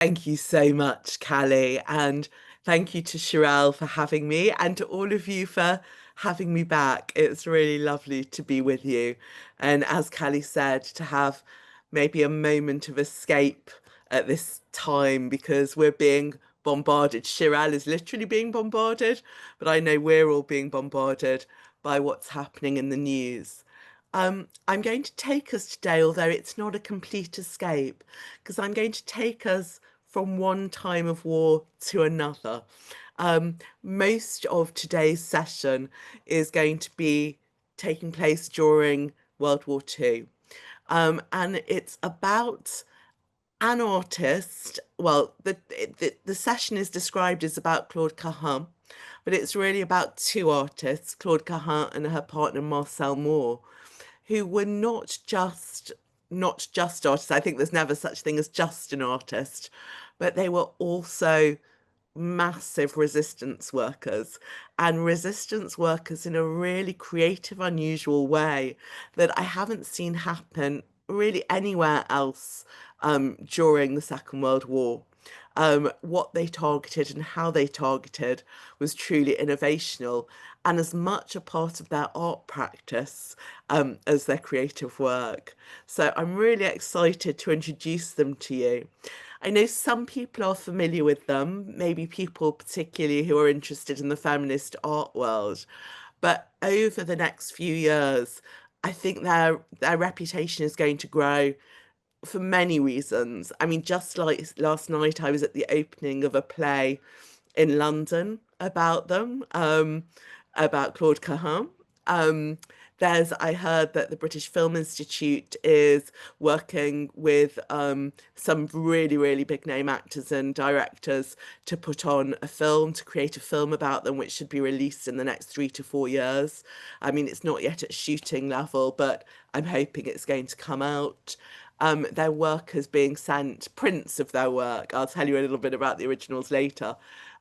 Thank you so much, Callie, and thank you to Sherelle for having me and to all of you for having me back. It's really lovely to be with you. And as Callie said, to have maybe a moment of escape at this time because we're being bombarded. Sherelle is literally being bombarded, but I know we're all being bombarded by what's happening in the news. I'm going to take us today, although it's not a complete escape, because I'm going to take us from one time of war to another. Most of today's session is going to be taking place during World War II. And it's about an artist. Well, the session is described as about Claude Cahun, but it's really about two artists, Claude Cahun and her partner Marcel Moore, who were not just artists. I think there's never such thing as just an artist, but they were also massive resistance workers and resistance workers in a really creative, unusual way that I haven't seen happen really anywhere else during the Second World War. What they targeted and how they targeted was truly innovational and as much a part of their art practice as their creative work. So I'm really excited to introduce them to you. I know some people are familiar with them, maybe people particularly who are interested in the feminist art world, but over the next few years, I think their reputation is going to grow for many reasons. I mean, just like last night, I was at the opening of a play in London about them, about Claude Cahun. I heard that the British Film Institute is working with some really, really big name actors and directors to put on a film, to create a film about them, which should be released in the next 3 to 4 years. I mean, it's not yet at shooting level, but I'm hoping it's going to come out. Their work is being sent, prints of their work. I'll tell you a little bit about the originals later,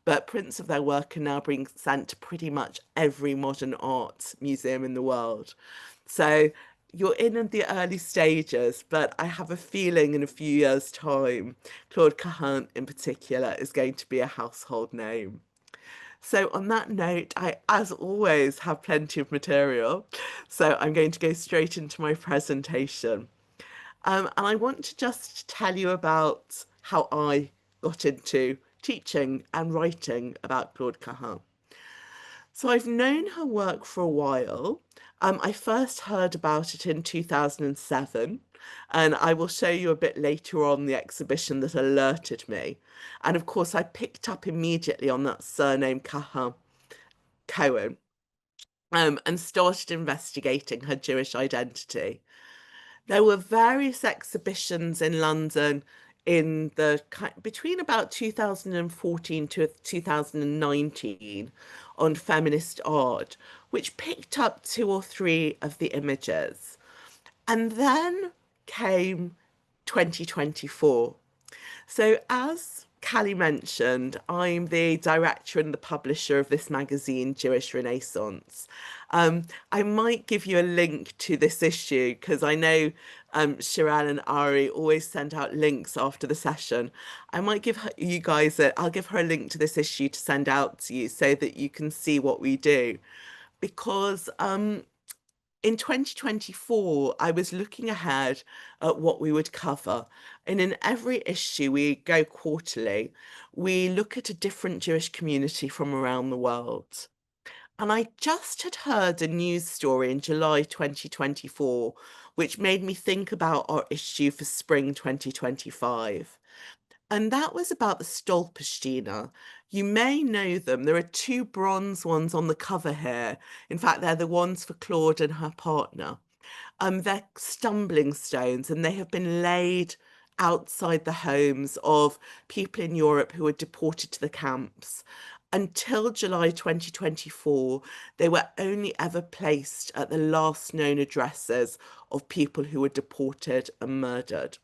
but prints of their work are now being sent to pretty much every modern art museum in the world. So you're in the early stages, but I have a feeling in a few years' time, Claude Cahun in particular is going to be a household name. So on that note, I, as always, have plenty of material. So I'm going to go straight into my presentation. And I want to just tell you about how I got into teaching and writing about Claude Cahun. So I've known her work for a while. I first heard about it in 2007, and I will show you a bit later on the exhibition that alerted me. And of course, I picked up immediately on that surname Cahun, Cohen, and started investigating her Jewish identity. There were various exhibitions in London in the between about 2014 to 2019 on feminist art, which picked up two or three of the images. And then came 2024. So as Callie mentioned, I'm the director and the publisher of this magazine, Jewish Renaissance. I might give you a link to this issue because I know Shiran and Ari always send out links after the session. I might give you guys I'll give her a link to this issue to send out to you so that you can see what we do. Because in 2024, I was looking ahead at what we would cover. And in every issue, we go quarterly, we look at a different Jewish community from around the world. And I just had heard a news story in July 2024, which made me think about our issue for spring 2025. And that was about the Stolpersteiner. You may know them. There are two bronze ones on the cover here. In fact, they're the ones for Claude and her partner. They're stumbling stones and they have been laid outside the homes of people in Europe who were deported to the camps. Until July 2024, they were only ever placed at the last known addresses of people who were deported and murdered.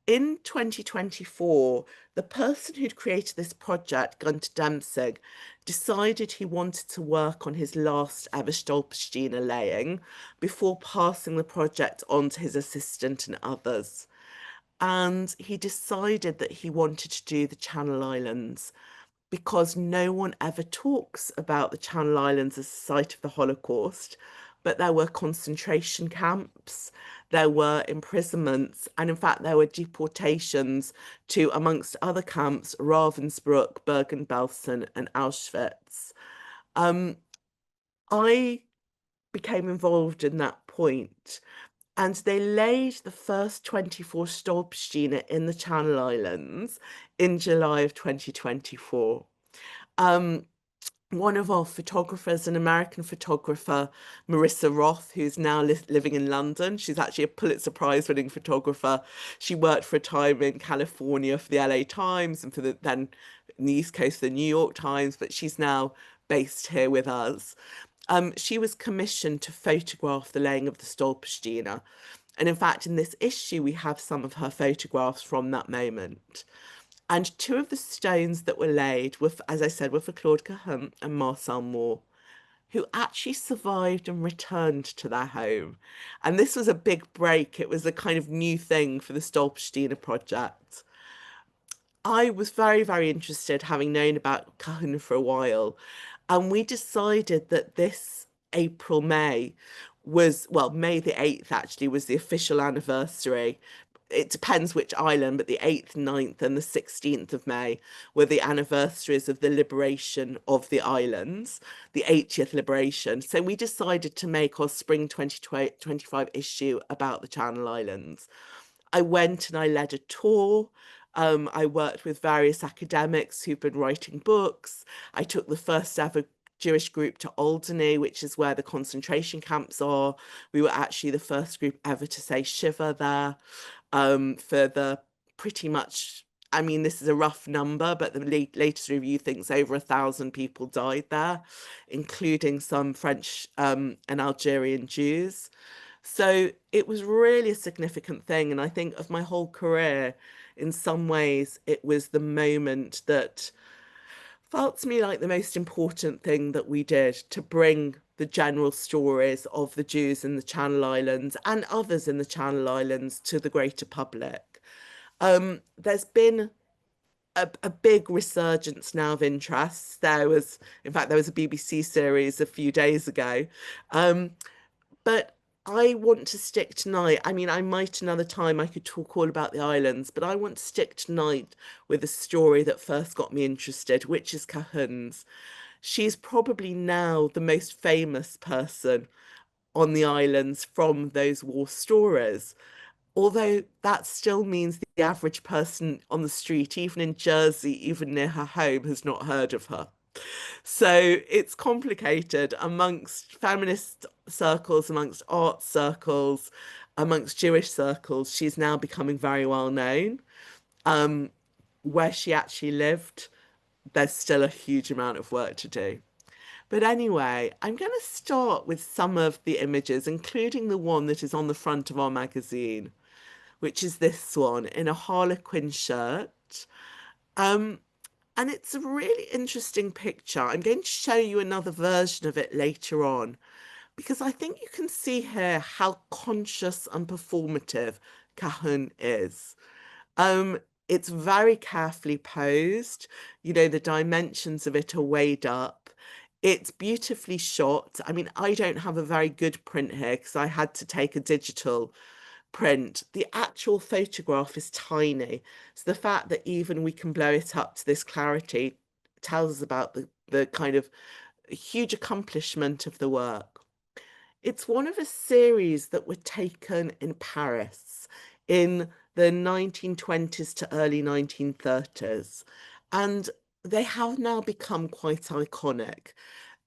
In 2024, the person who'd created this project, Gunter Demsig, decided he wanted to work on his last ever Stolpersteiner laying before passing the project on to his assistant and others. And he decided that he wanted to do the Channel Islands because no one ever talks about the Channel Islands as a site of the Holocaust, but there were concentration camps, there were imprisonments, and in fact, there were deportations to, amongst other camps, Ravensbrück, Bergen-Belsen, and Auschwitz. I became involved in that point, and they laid the first 24 Stolpsteine in the Channel Islands in July of 2024. One of our photographers, an American photographer, Marissa Roth, who's now living in London. She's actually a Pulitzer Prize winning photographer. She worked for a time in California for the LA Times and for then in the East Coast for the New York Times, but she's now based here with us. She was commissioned to photograph the laying of the Stolpersteine. And in fact, in this issue, we have some of her photographs from that moment. And two of the stones that were laid were, as I said, were for Claude Cahun and Marcel Moore, who actually survived and returned to their home. And this was a big break. It was a kind of new thing for the Stolpersteine project. I was very, very interested, having known about Cahun for a while, and we decided that this April, May was, well, May the 8th actually was the official anniversary. It depends which island, but the 8th, 9th, and the 16th of May were the anniversaries of the liberation of the islands, the 80th liberation. So we decided to make our spring 2025 issue about the Channel Islands. I went and I led a tour. I worked with various academics who've been writing books. I took the first ever Jewish group to Alderney, which is where the concentration camps are. We were actually the first group ever to say Shiva there, for the pretty much, I mean, this is a rough number, but the latest review thinks over 1,000 people died there, including some French and Algerian Jews. So it was really a significant thing. And I think of my whole career, in some ways, it was the moment that felt to me like the most important thing that we did to bring the general stories of the Jews in the Channel Islands and others in the Channel Islands to the greater public. There's been a big resurgence now of interest. In fact, there was a BBC series a few days ago. But I want to stick tonight. I mean, I might another time I could talk all about the islands, but I want to stick tonight with a story that first got me interested, which is Cahun's. She's probably now the most famous person on the islands from those war stories. Although that still means the average person on the street, even in Jersey, even near her home, has not heard of her. So it's complicated amongst feminist circles, amongst art circles, amongst Jewish circles. She's now becoming very well known. Where she actually lived, there's still a huge amount of work to do. But anyway, I'm going to start with some of the images, including the one that is on the front of our magazine, which is this one in a harlequin shirt. And it's a really interesting picture. I'm going to show you another version of it later on, because I think you can see here how conscious and performative Cahun is. It's very carefully posed. You know, the dimensions of it are weighed up. It's beautifully shot. I mean, I don't have a very good print here because I had to take a digital print. The actual photograph is tiny. So the fact that even we can blow it up to this clarity tells us about the kind of huge accomplishment of the work. It's one of a series that were taken in Paris in the 1920s to early 1930s. And they have now become quite iconic.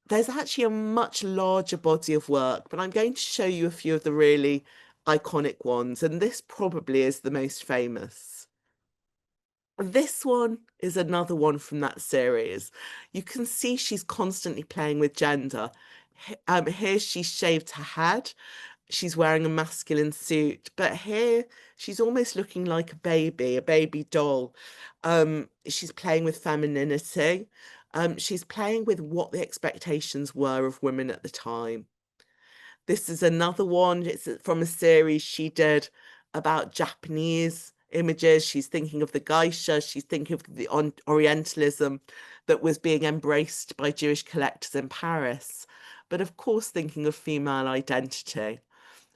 There's actually a much larger body of work, but I'm going to show you a few of the really iconic ones, and this probably is the most famous. This one is another one from that series. You can see she's constantly playing with gender. Here she's shaved her head. She's wearing a masculine suit, but here she's almost looking like a baby doll. She's playing with femininity. She's playing with what the expectations were of women at the time. This is another one. It's from a series she did about Japanese images. She's thinking of the geisha. She's thinking of the Orientalism that was being embraced by Jewish collectors in Paris. But of course, thinking of female identity.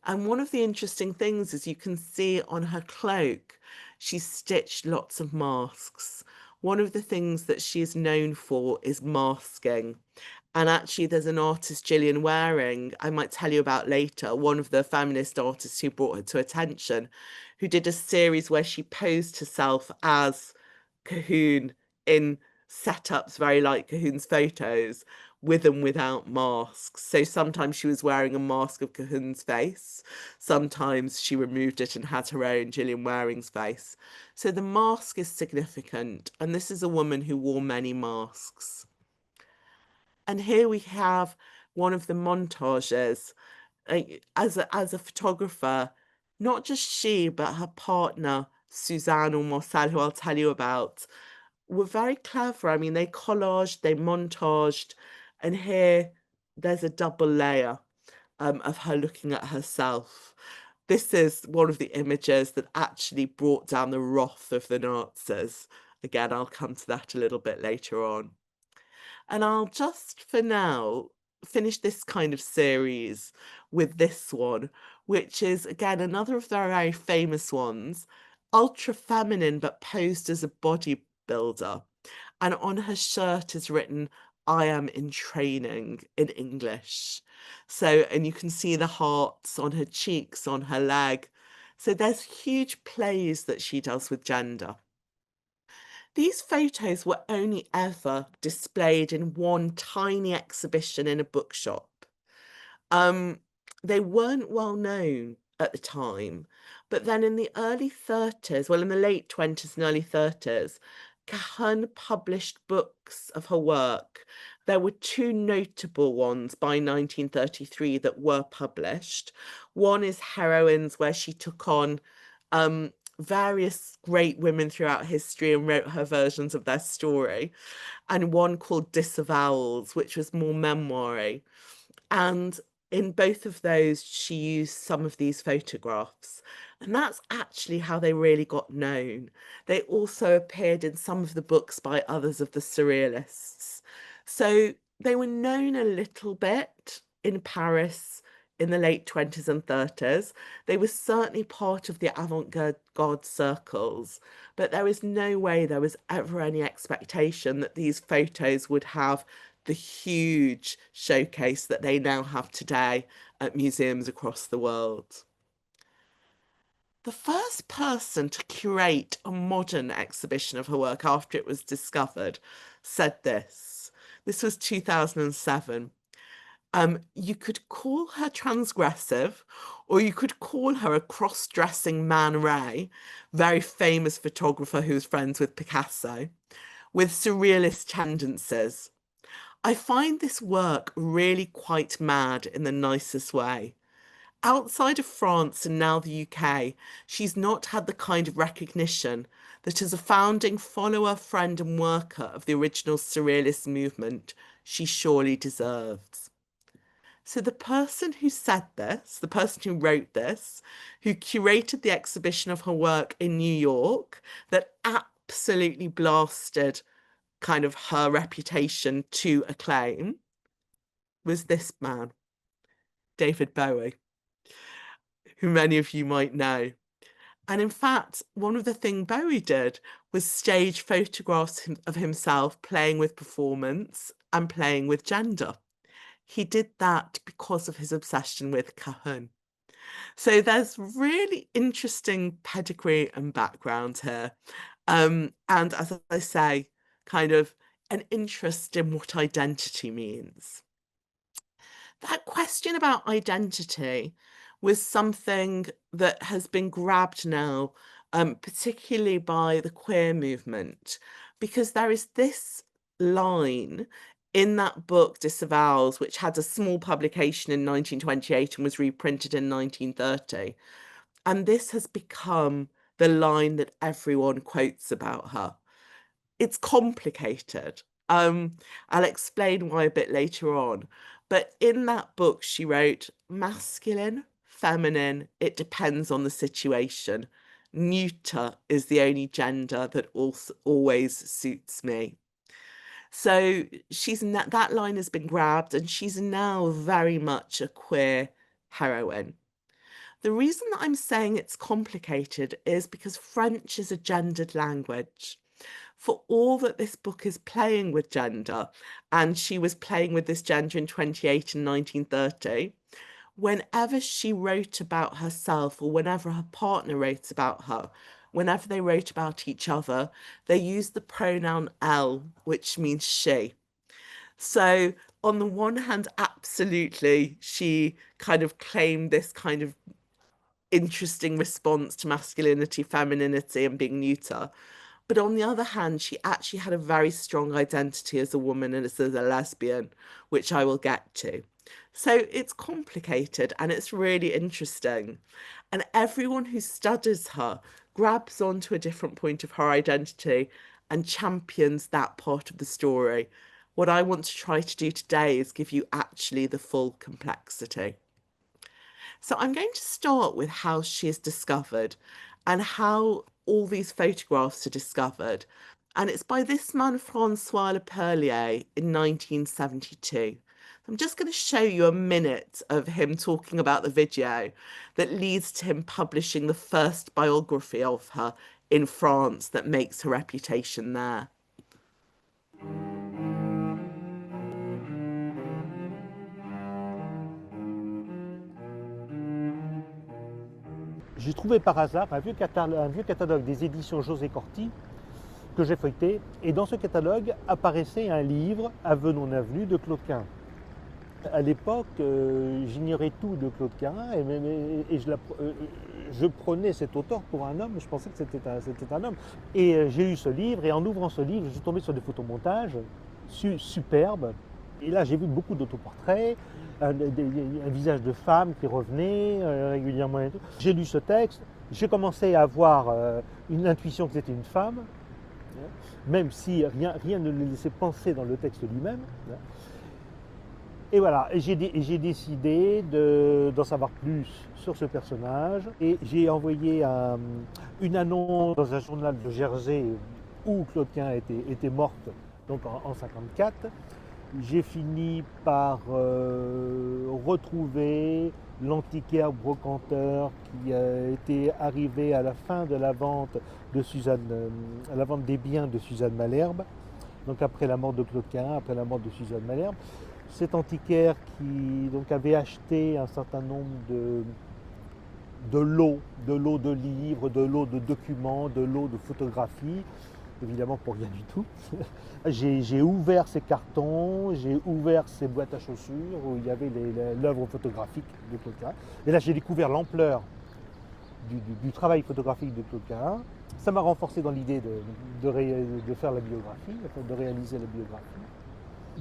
And one of the interesting things is you can see on her cloak, she's stitched lots of masks. One of the things that she is known for is masking. And actually, there's an artist, Gillian Waring, I might tell you about later, one of the feminist artists who brought her to attention, who did a series where she posed herself as Cahun in setups very like Cahun's photos, with and without masks. So sometimes she was wearing a mask of Cahun's face, sometimes she removed it and had her own Gillian Waring's face. So the mask is significant, and this is a woman who wore many masks. And here we have one of the montages. As a photographer, not just she, but her partner, Suzanne or Marcel, who I'll tell you about, were very clever. I mean, they collaged, they montaged, and here there's a double layer of her looking at herself. This is one of the images that actually brought down the wrath of the Nazis. Again, I'll come to that a little bit later on. And I'll just, for now, finish this kind of series with this one, which is, again, another of their very famous ones, ultra feminine, but posed as a bodybuilder. And on her shirt is written, "I am in training," in English. So, and you can see the hearts on her cheeks, on her leg. So there's huge plays that she does with gender. These photos were only ever displayed in one tiny exhibition in a bookshop. Um, they weren't well known at the time, but then in the early 30s, well, in the late 20s and early 30s, Cahun published books of her work. There were two notable ones by 1933 that were published. One is Heroines, where she took on various great women throughout history and wrote her versions of their story, and one called Disavowals, which was more memoiry. And in both of those, she used some of these photographs. And that's actually how they really got known. They also appeared in some of the books by others of the surrealists. So they were known a little bit in Paris in the late 20s and 30s. They were certainly part of the avant-garde circles, but there is no way there was ever any expectation that these photos would have the huge showcase that they now have today at museums across the world. The first person to curate a modern exhibition of her work after it was discovered said this. This was 2007. You could call her transgressive, or you could call her a cross-dressing Man Ray, very famous photographer who was friends with Picasso, with surrealist tendencies. I find this work really quite mad in the nicest way. Outside of France and now the UK, she's not had the kind of recognition that as a founding follower, friend and worker of the original surrealist movement, she surely deserves. So the person who said this, the person who wrote this, who curated the exhibition of her work in New York that absolutely blasted kind of her reputation to acclaim, was this man, David Bowie, who many of you might know. And in fact, one of the things Bowie did was stage photographs of himself playing with performance and playing with gender. He did that because of his obsession with Cahun. So there's really interesting pedigree and background here. And as I say, kind of an interest in what identity means. That question about identity was something that has been grabbed now, particularly by the queer movement, because there is this line in that book, Disavowals, which had a small publication in 1928 and was reprinted in 1930. And this has become the line that everyone quotes about her. It's complicated. I'll explain why a bit later on. But in that book, she wrote, masculine, feminine, it depends on the situation. Neuter is the only gender that also always suits me. So that line has been grabbed, and she's now very much a queer heroine. The reason that I'm saying it's complicated is because French is a gendered language. For all that this book is playing with gender, and she was playing with this gender in 28 and 1930, whenever she wrote about herself or whenever her partner wrote about her, whenever they wrote about each other, they used the pronoun elle, which means she. So on the one hand, absolutely, she kind of claimed this kind of interesting response to masculinity, femininity, and being neuter. But on the other hand, she actually had a very strong identity as a woman and as a lesbian, which I will get to. So it's complicated and it's really interesting. And everyone who studies her grabs onto a different point of her identity and champions that part of the story. What I want to try to do today is give you actually the full complexity. So I'm going to start with how she is discovered and how all these photographs are discovered. And it's by this man, Francois Le Perlier, in 1972. I'm just going to show you a minute of him talking about the video that leads to him publishing the first biography of her in France that makes her reputation there. J'ai trouvé par hasard un vieux catalogue des éditions José Corti que j'ai feuilleté, et dans ce catalogue apparaissait un livre, Aveu non avenu, de Claude Cahun. À l'époque, j'ignorais tout de Claude Cahun et je prenais cet auteur pour un homme, je pensais que c'était un homme. Et j'ai eu ce livre, et en ouvrant ce livre, je suis tombé sur des photomontages superbes. Et là, j'ai vu beaucoup d'autoportraits, un visage de femme qui revenait régulièrement. J'ai lu ce texte, j'ai commencé à avoir une intuition que c'était une femme, même si rien ne le laissait penser dans le texte lui-même. Et voilà, j'ai décidé d'en savoir plus sur ce personnage, et j'ai envoyé une annonce dans un journal de Jersey où Claude Cahun était morte, donc en 1954. J'ai fini par retrouver l'antiquaire brocanteur qui était arrivé à la fin de la vente de à la vente des biens de Suzanne Malherbe, donc après la mort de Claude Cahun, après la mort de Suzanne Malherbe. Cet antiquaire qui donc avait acheté un certain nombre de lots de livres, de lots de documents, de lots de photographies, évidemment pour rien du tout. J'ai ouvert ces cartons, j'ai ouvert ces boîtes à chaussures où il y avait l'œuvre photographique de Claude Cahun. Et là, j'ai découvert l'ampleur du travail photographique de Claude Cahun. Ça m'a renforcé dans l'idée de faire la biographie, de réaliser la biographie.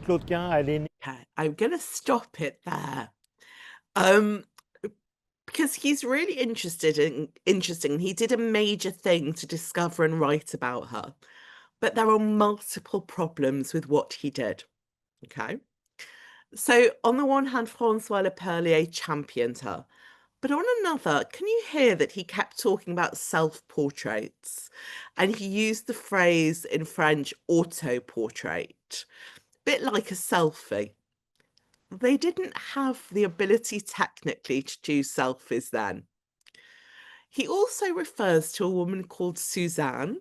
Claude Cahun, elle est née. Okay, I'm going to stop it there. Because he's really interesting. He did a major thing to discover and write about her, but there are multiple problems with what he did. Okay. So on the one hand, Francois Le Perlier championed her, but on another, can you hear that he kept talking about self-portraits? And he used the phrase in French, auto-portrait, bit like a selfie. They didn't have the ability technically to do selfies then. He also refers to a woman called Suzanne,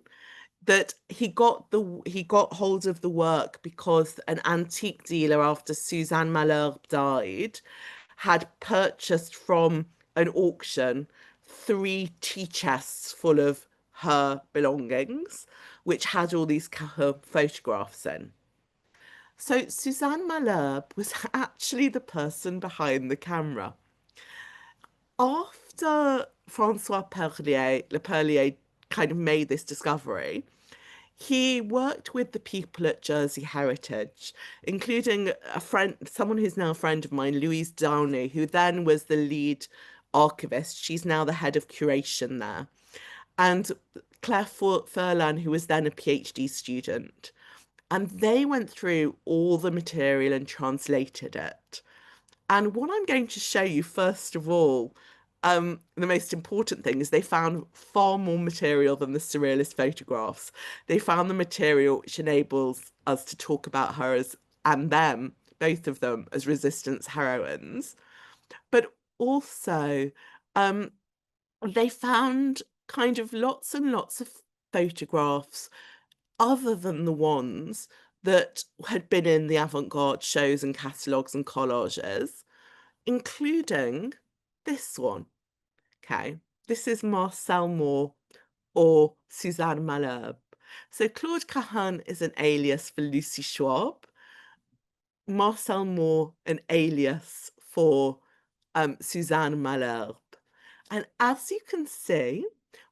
that he got hold of the work because an antique dealer, after Suzanne Malherbe died, had purchased from an auction 3 tea chests full of her belongings, which had all these Cahun photographs in. So Suzanne Malherbe was actually the person behind the camera. After Francois Le Perlier kind of made this discovery, he worked with the people at Jersey Heritage, including someone who's now a friend of mine, Louise Downey, who then was the lead archivist. She's now the head of curation there. And Claire Furlan, who was then a PhD student. And they went through all the material and translated it. And what I'm going to show you, first of all, the most important thing is they found far more material than the surrealist photographs. They found the material which enables us to talk about her as, and them, both of them, as resistance heroines. But also, um, they found kind of lots and lots of photographs other than the ones that had been in the avant-garde shows and catalogues and collages, including this one. Okay, this is Marcel Moore or Suzanne Malherbe. So Claude Cahun is an alias for Lucy Schwab, Marcel Moore an alias for Suzanne Malherbe. And as you can see,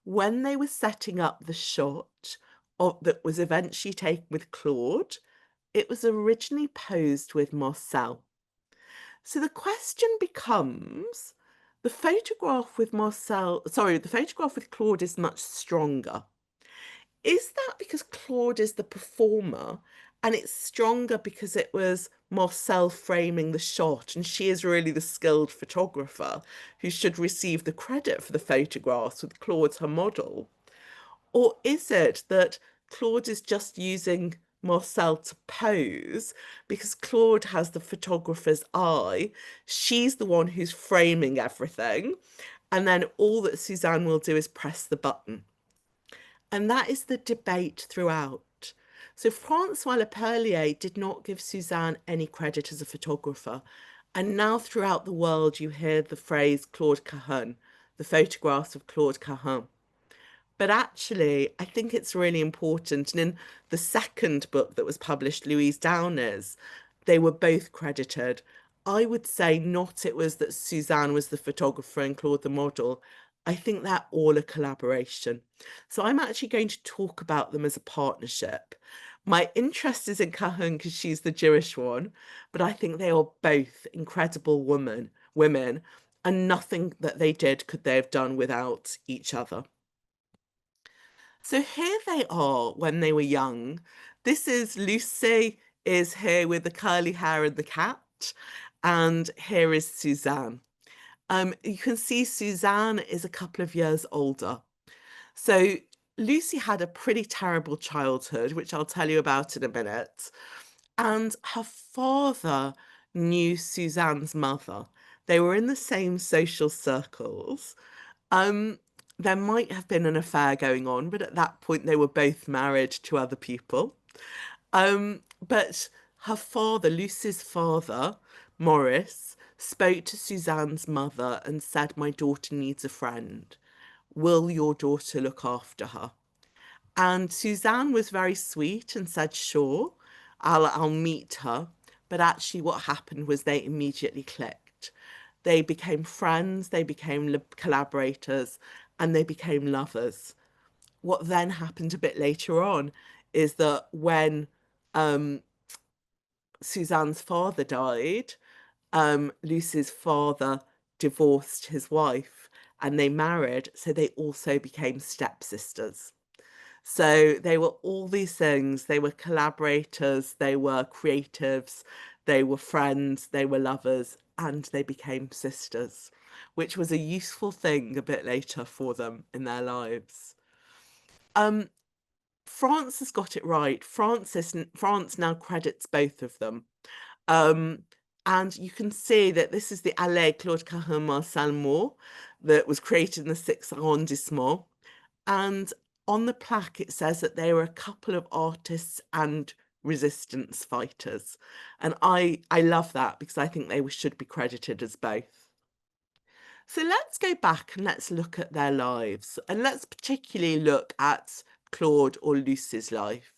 when they were setting up the shot that was eventually taken with Claude, it was originally posed with Marcel. So the question becomes, the photograph with the photograph with Claude is much stronger. Is that because Claude is the performer and it's stronger because it was Marcel framing the shot and she is really the skilled photographer who should receive the credit for the photographs with Claude her model? Or is it that Claude is just using Marcel to pose because Claude has the photographer's eye? She's the one who's framing everything. And then all that Suzanne will do is press the button. And that is the debate throughout. So Francois Leperlier did not give Suzanne any credit as a photographer. And now throughout the world, you hear the phrase Claude Cahun, the photographs of Claude Cahun. But actually, I think it's really important. And in the second book that was published, Louise Downer's, they were both credited. I would say not it was that Suzanne was the photographer and Claude the model. I think they're all a collaboration. So I'm actually going to talk about them as a partnership. My interest is in Cahun because she's the Jewish one, but I think they are both incredible women, and nothing that they did could they have done without each other. So here they are when they were young. This is Lucy is here with the curly hair and the cat, and here is Suzanne. You can see Suzanne is a couple of years older. So Lucy had a pretty terrible childhood, which I'll tell you about in a minute. And her father knew Suzanne's mother. They were in the same social circles. Um, there might have been an affair going on, but at that point they were both married to other people. But her father, Lucy's father, Maurice, spoke to Suzanne's mother and said, "My daughter needs a friend. Will your daughter look after her?" And Suzanne was very sweet and said, "Sure, I'll meet her." But actually what happened was they immediately clicked. They became friends, they became collaborators, and they became lovers. What then happened a bit later on is that when Suzanne's father died, Lucy's father divorced his wife and they married, so they also became stepsisters. So they were all these things. They were collaborators, they were creatives, they were friends, they were lovers, and they became sisters, which was a useful thing a bit later for them in their lives. France has got it right. France now credits both of them. And you can see that this is the Allée Claude Cahun Marcel Moore that was created in the 6th arrondissement. And on the plaque, it says that they were a couple of artists and resistance fighters. And I love that because I think they should be credited as both. So let's go back and let's look at their lives. And let's particularly look at Claude or Lucy's life.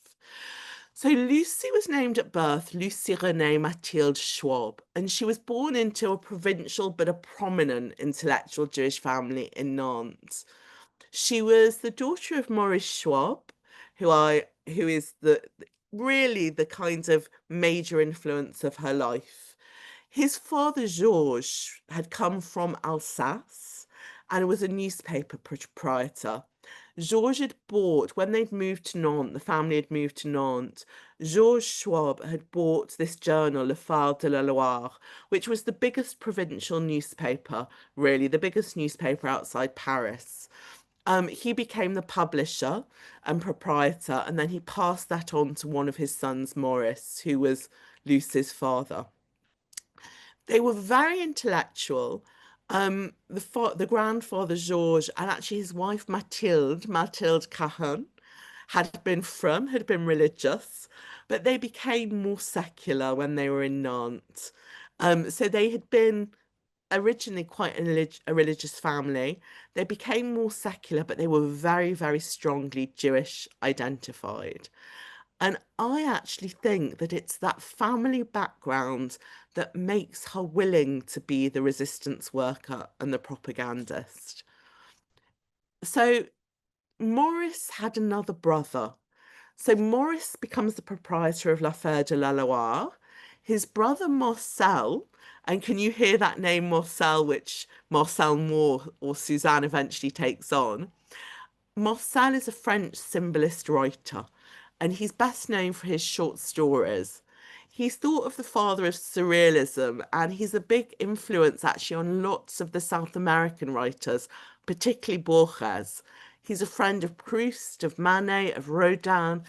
So Lucy was named at birth Lucy Renée Mathilde Schwab, and she was born into a provincial but a prominent intellectual Jewish family in Nantes. She was the daughter of Maurice Schwab, who is really the kind of major influence of her life. His father Georges had come from Alsace, and was a newspaper proprietor. Georges had bought, when they'd moved to Nantes, the family had moved to Nantes, Georges Schwab had bought this journal, Le Phare de la Loire, which was the biggest provincial newspaper, really, the biggest newspaper outside Paris. He became the publisher and proprietor, and then he passed that on to one of his sons, Maurice, who was Lucy's father. They were very intellectual. The grandfather Georges and actually his wife Mathilde Cahun, had been religious, but they became more secular when they were in Nantes. So they had been originally quite a religious family. They became more secular, but they were very, very strongly Jewish identified. And I actually think that it's that family background that makes her willing to be the resistance worker and the propagandist. So Maurice had another brother. So Maurice becomes the proprietor of La Fère de la Loire. His brother Marcel, and can you hear that name Marcel, which Marcel Moore or Suzanne eventually takes on? Marcel is a French symbolist writer, and he's best known for his short stories. He's thought of the father of surrealism, and he's a big influence actually on lots of the South American writers, particularly Borges. He's a friend of Proust, of Manet, of Rodin,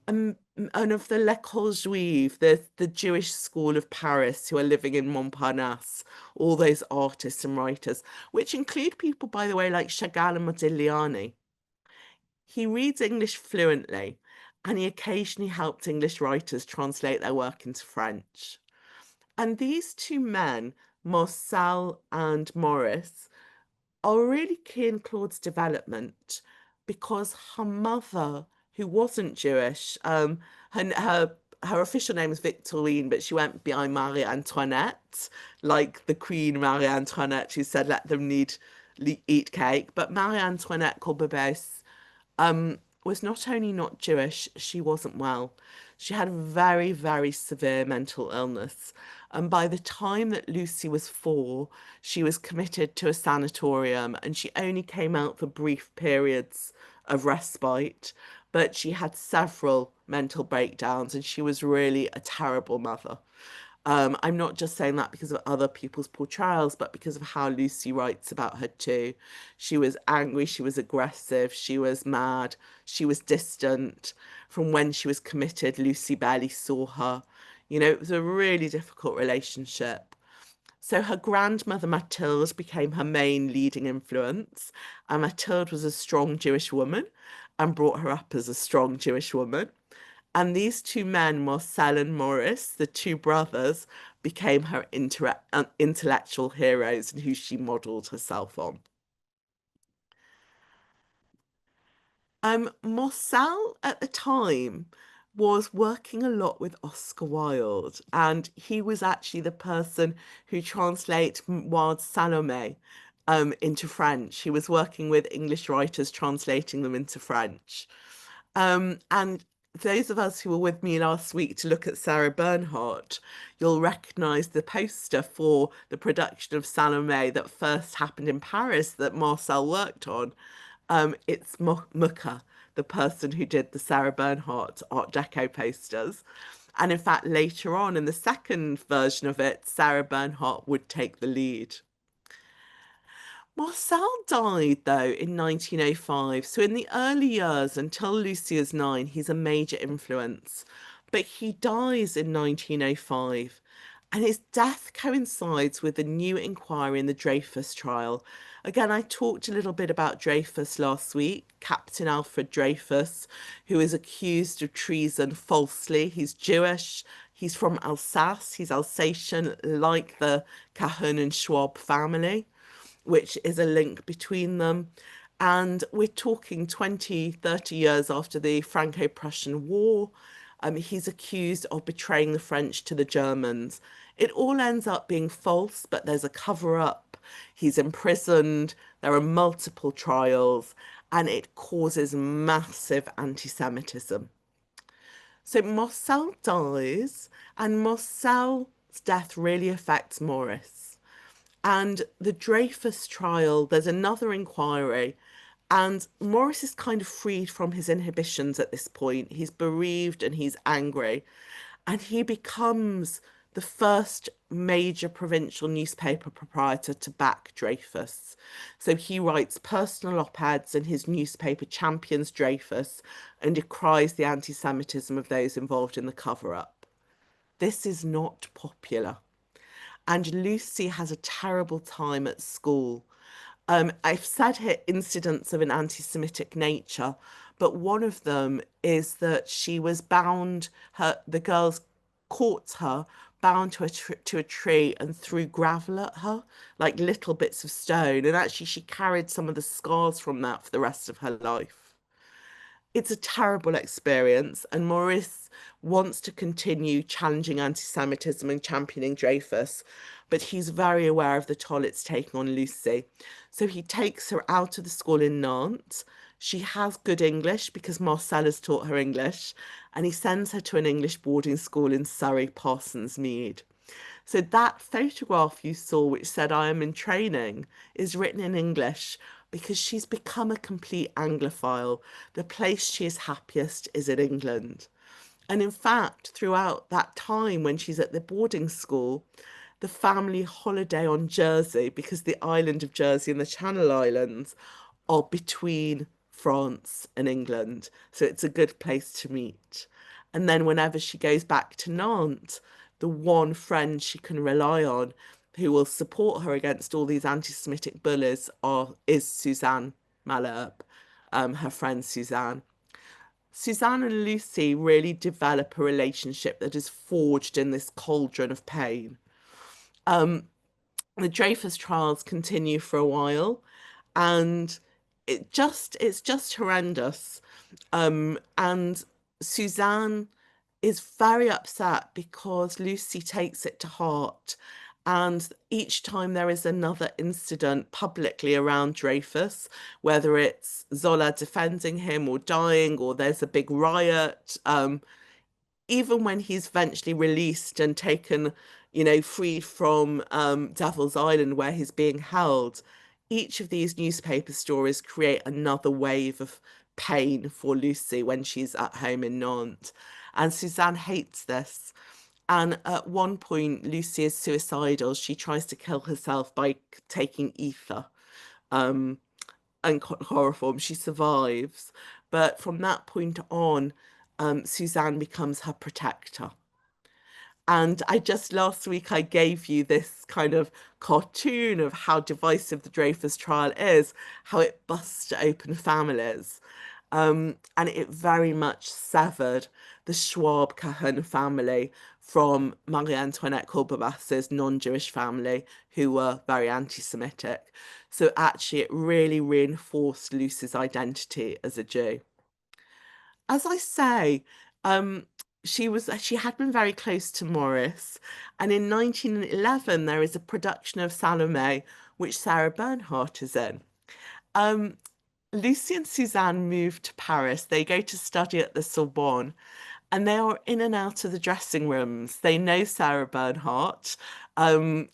and of the L'École Juive, the Jewish school of Paris who are living in Montparnasse, all those artists and writers, which include people, by the way, like Chagall and Modigliani. He reads English fluently, and he occasionally helped English writers translate their work into French. And these two men, Marcel and Maurice, are really key in Claude's development because her mother, who wasn't Jewish, her official name is Victorine, but she went by Marie Antoinette, like the Queen Marie Antoinette, who said, let them eat cake. But Marie Antoinette Corbebès was not only not Jewish, she wasn't well. She had a very, very severe mental illness. And by the time that Lucy was 4, she was committed to a sanatorium and she only came out for brief periods of respite. But she had several mental breakdowns and she was really a terrible mother. I'm not just saying that because of other people's portrayals, but because of how Lucy writes about her too. She was angry, she was aggressive, she was mad, she was distant. From when she was committed, Lucy barely saw her. You know, it was a really difficult relationship. So her grandmother Mathilde became her main leading influence, and Mathilde was a strong Jewish woman and brought her up as a strong Jewish woman. And these two men, Marcel and Maurice, the two brothers, became her intellectual heroes and who she modelled herself on. Marcel at the time was working a lot with Oscar Wilde, and he was actually the person who translates Wilde's Salome into French. He was working with English writers, translating them into French. And those of us who were with me last week to look at Sarah Bernhardt, you'll recognise the poster for the production of Salome that first happened in Paris that Marcel worked on. It's Mucha, the person who did the Sarah Bernhardt Art Deco posters. And in fact, later on in the second version of it, Sarah Bernhardt would take the lead. Marcel died, though, in 1905. So, in the early years, until Lucy is 9, he's a major influence. But he dies in 1905. And his death coincides with a new inquiry in the Dreyfus trial. Again, I talked a little bit about Dreyfus last week, Captain Alfred Dreyfus, who is accused of treason falsely. He's Jewish, he's from Alsace, he's Alsatian, like the Cahun and Schwab family, which is a link between them. And we're talking 20, 30 years after the Franco-Prussian War. He's accused of betraying the French to the Germans. It all ends up being false, but there's a cover-up. He's imprisoned. There are multiple trials, and it causes massive anti-Semitism. So Marcel dies, and Marcel's death really affects Maurice. And the Dreyfus trial, there's another inquiry, and Morris is kind of freed from his inhibitions at this point. He's bereaved and he's angry, and he becomes the first major provincial newspaper proprietor to back Dreyfus. So he writes personal op-eds, and his newspaper champions Dreyfus and decries the anti-Semitism of those involved in the cover-up. This is not popular. And Lucy has a terrible time at school. I've said here incidents of an anti-Semitic nature, but one of them is that she was bound, the girls caught her bound to a tree and threw gravel at her, like little bits of stone. And actually, she carried some of the scars from that for the rest of her life. It's a terrible experience, and Maurice wants to continue challenging anti-Semitism and championing Dreyfus, but he's very aware of the toll it's taking on Lucy. So he takes her out of the school in Nantes. She has good English because Marcel has taught her English, and he sends her to an English boarding school in Surrey, Parsons Mead. So that photograph you saw, which said I am in training, is written in English because she's become a complete Anglophile. The place she is happiest is in England. And in fact, throughout that time when she's at the boarding school, the family holiday on Jersey, because the island of Jersey and the Channel Islands are between France and England. So it's a good place to meet. And then whenever she goes back to Nantes, the one friend she can rely on who will support her against all these anti-Semitic bullies is Suzanne Malherbe, her friend Suzanne. Suzanne and Lucy really develop a relationship that is forged in this cauldron of pain. The Dreyfus trials continue for a while, and it's just horrendous. And Suzanne is very upset because Lucy takes it to heart. And each time there is another incident publicly around Dreyfus, whether it's Zola defending him or dying, or there's a big riot, even when he's eventually released and taken, freed from Devil's Island where he's being held, each of these newspaper stories create another wave of pain for Lucy when she's at home in Nantes. And Suzanne hates this. And at one point, Lucy is suicidal. She tries to kill herself by taking ether. And chloroform. She survives. But from that point on, Suzanne becomes her protector. And I just last week I gave you this kind of cartoon of how divisive the Dreyfus trial is, how it busts open families. And it very much severed the Schwab Cahun family from Marie Antoinette Courbebass's non-Jewish family, who were very anti-Semitic. So actually, it really reinforced Lucy's identity as a Jew. As I say, um, she had been very close to Morris, and in 1911 there is a production of Salome, which Sarah Bernhardt is in. Um, Lucy and Suzanne moved to Paris. They go to study at the Sorbonne, and they are in and out of the dressing rooms. They know Sarah Bernhardt. They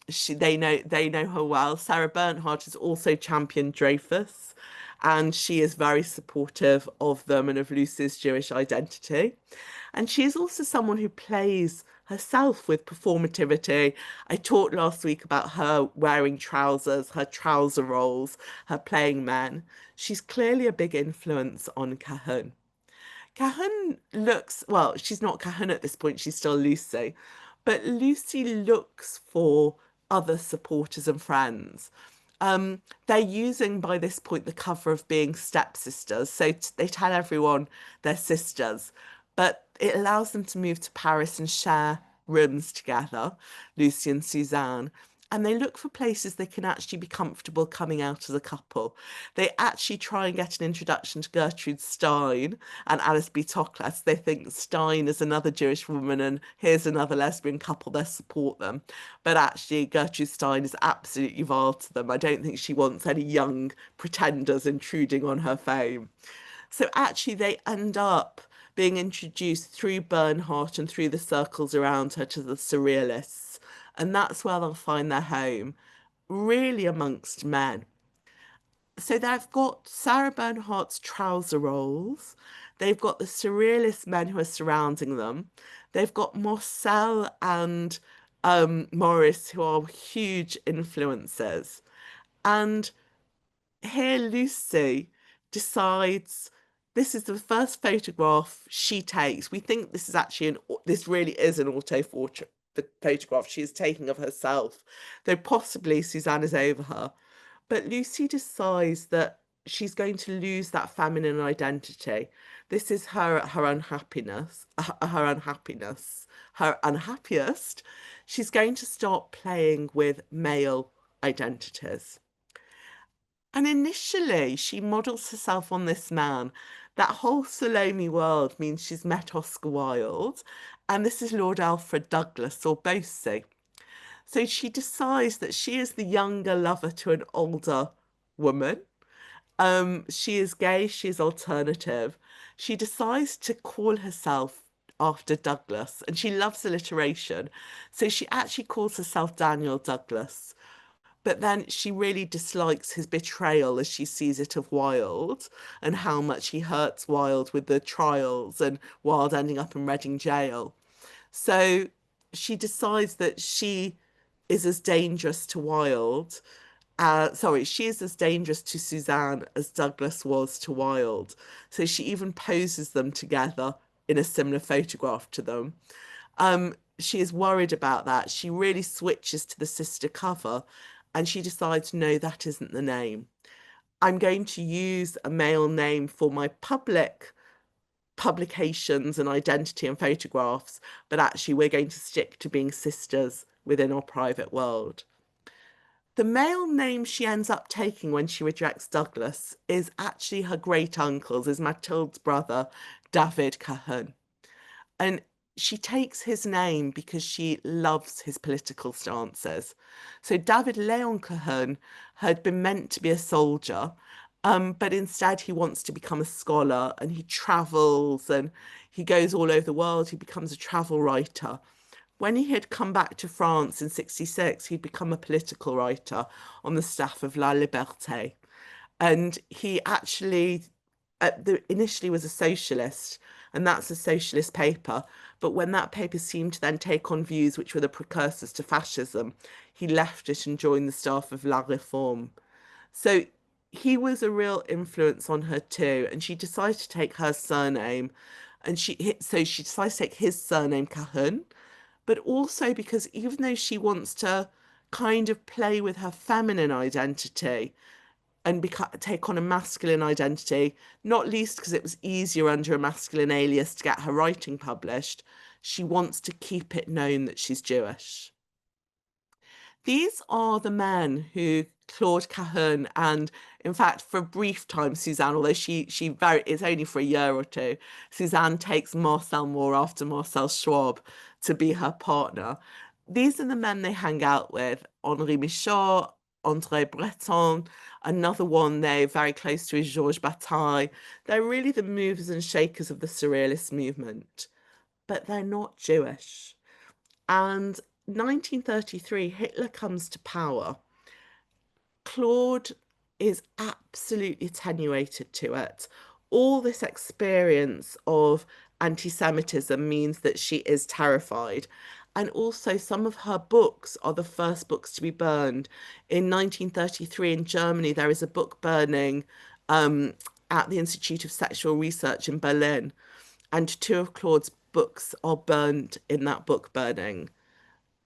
know her well. Sarah Bernhardt has also championed Dreyfus, and she is very supportive of them and of Lucy's Jewish identity. And she is also someone who plays herself with performativity. I talked last week about her wearing trousers, her trouser rolls, her playing men. She's clearly a big influence on Cahun. Cahun looks, well, she's not Cahun at this point, she's still Lucy, but Lucy looks for other supporters and friends. They're using by this point the cover of being stepsisters, so they tell everyone they're sisters, but it allows them to move to Paris and share rooms together, Lucy and Suzanne. And they look for places they can actually be comfortable coming out as a couple. They actually try and get an introduction to Gertrude Stein and Alice B. Toklas. They think Stein is another Jewish woman and here's another lesbian couple, they support them. But actually, Gertrude Stein is absolutely vile to them. I don't think she wants any young pretenders intruding on her fame. So actually, they end up being introduced through Bernhardt and through the circles around her to the surrealists. And that's where they'll find their home. really amongst men. So they've got Sarah Bernhardt's trouser rolls. They've got the surrealist men who are surrounding them. They've got Marcel and Morris, who are huge influences. And here Lucy decides this is the first photograph she takes. We think this is actually this really is an auto portrait photograph she is taking of herself, though possibly Suzanne is over her. But Lucy decides that she's going to lose that feminine identity. This is her unhappiness, her unhappiest. She's going to start playing with male identities. And initially, she models herself on this man. That whole Salome world means she's met Oscar Wilde, and this is Lord Alfred Douglas or Bosie. So she decides that she is the younger lover to an older woman. She is gay, she is alternative. She decides to call herself after Douglas, and she loves alliteration. So she actually calls herself Daniel Douglas. But then she really dislikes his betrayal as she sees it of Wilde and how much he hurts Wilde with the trials and Wilde ending up in Reading jail. So she decides that she is as dangerous to Wilde. She is as dangerous to Suzanne as Douglas was to Wilde. So she even poses them together in a similar photograph to them. She is worried about that. She really switches to the sister cover and she decides, no, that isn't the name. I'm going to use a male name for my public publications and identity and photographs, but actually we're going to stick to being sisters within our private world. The male name she ends up taking when she rejects Douglas is actually her great uncle's, is Mathilde's brother, David Cahun. And she takes his name because she loves his political stances. So David Léon Cahun had been meant to be a soldier, but instead he wants to become a scholar and he travels and he goes all over the world. He becomes a travel writer. When he had come back to France in 1966, he'd become a political writer on the staff of La Liberté. And he actually initially was a socialist, and that's a socialist paper. But when that paper seemed to then take on views which were the precursors to fascism, he left it and joined the staff of La Réforme. So he was a real influence on her too, and she decided to take her surname, and she decided to take his surname Cahun, but also because even though she wants to kind of play with her feminine identity and take on a masculine identity, not least because it was easier under a masculine alias to get her writing published, she wants to keep it known that she's Jewish. These are the men who Claude Cahun and, in fact, for a brief time, Suzanne, although it's only for a year or two, Suzanne takes Marcel Moore after Marcel Schwab to be her partner. These are the men they hang out with. Henri Michaud, André Breton, another one they're very close to is Georges Bataille. They're really the movers and shakers of the surrealist movement, but they're not Jewish. And 1933, Hitler comes to power. Claude is absolutely attenuated to it. All this experience of anti-Semitism means that she is terrified. And also, some of her books are the first books to be burned. In 1933, in Germany, there is a book burning at the Institute of Sexual Research in Berlin. And two of Claude's books are burned in that book burning.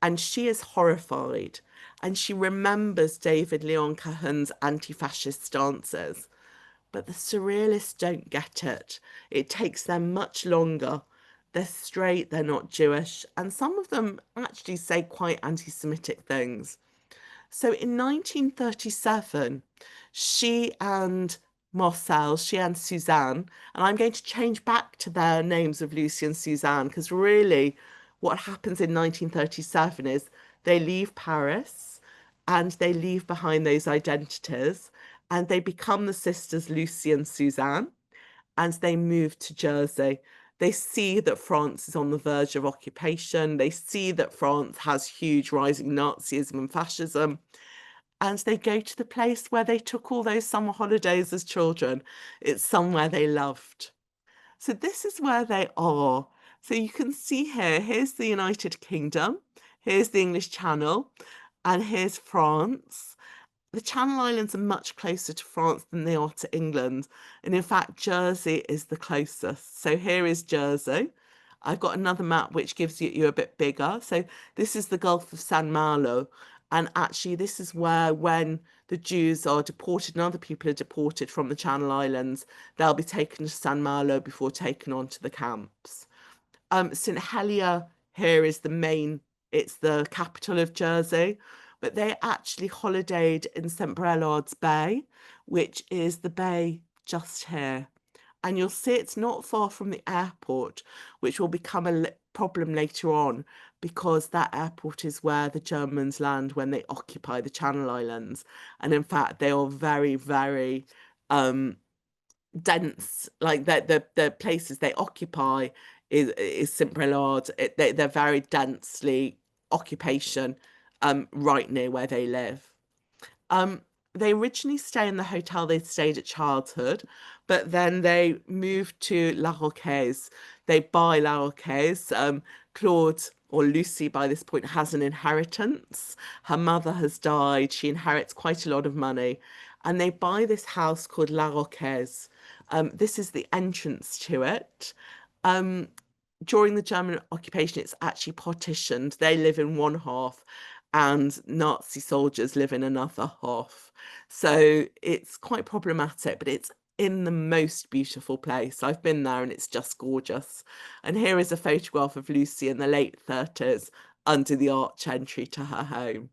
And she is horrified. And she remembers David Léon Cahun's anti-fascist stances. But the surrealists don't get it. It takes them much longer. They're straight, they're not Jewish, and some of them actually say quite anti-Semitic things. So in 1937, she and Suzanne, and I'm going to change back to their names of Lucy and Suzanne, because really what happens in 1937 is they leave Paris and they leave behind those identities and they become the sisters Lucy and Suzanne, and they move to Jersey. They see that France is on the verge of occupation. They see that France has huge rising Nazism and fascism. and they go to the place where they took all those summer holidays as children. It's somewhere they loved. So this is where they are. So you can see here, here's the United Kingdom, here's the English Channel, and here's France. The Channel Islands are much closer to France than they are to England. And in fact, Jersey is the closest. So here is Jersey. I've got another map which gives you a bit bigger. So this is the Gulf of San Malo. And actually, this is where, when the Jews are deported and other people are deported from the Channel Islands, they'll be taken to San Malo before taken on to the camps. St Helier here is the main, it's the capital of Jersey, but they actually holidayed in St Brelard's Bay, which is the bay just here. And you'll see it's not far from the airport, which will become a problem later on, because that airport is where the Germans land when they occupy the Channel Islands. And in fact, they are very, very dense. Like the places they occupy is St Brelard. They're very densely occupation right near where they live. They originally stay in the hotel they stayed at childhood, but then they moved to La Roquaise. They buy La Roquaise. Claude, or Lucy by this point, has an inheritance. Her mother has died. She inherits quite a lot of money. And they buy this house called La Roquaise. This is the entrance to it. During the German occupation, it's actually partitioned. They live in one half and Nazi soldiers live in another half. So it's quite problematic, but it's in the most beautiful place. I've been there and it's just gorgeous. And here is a photograph of Lucy in the late 30s under the arch entry to her home.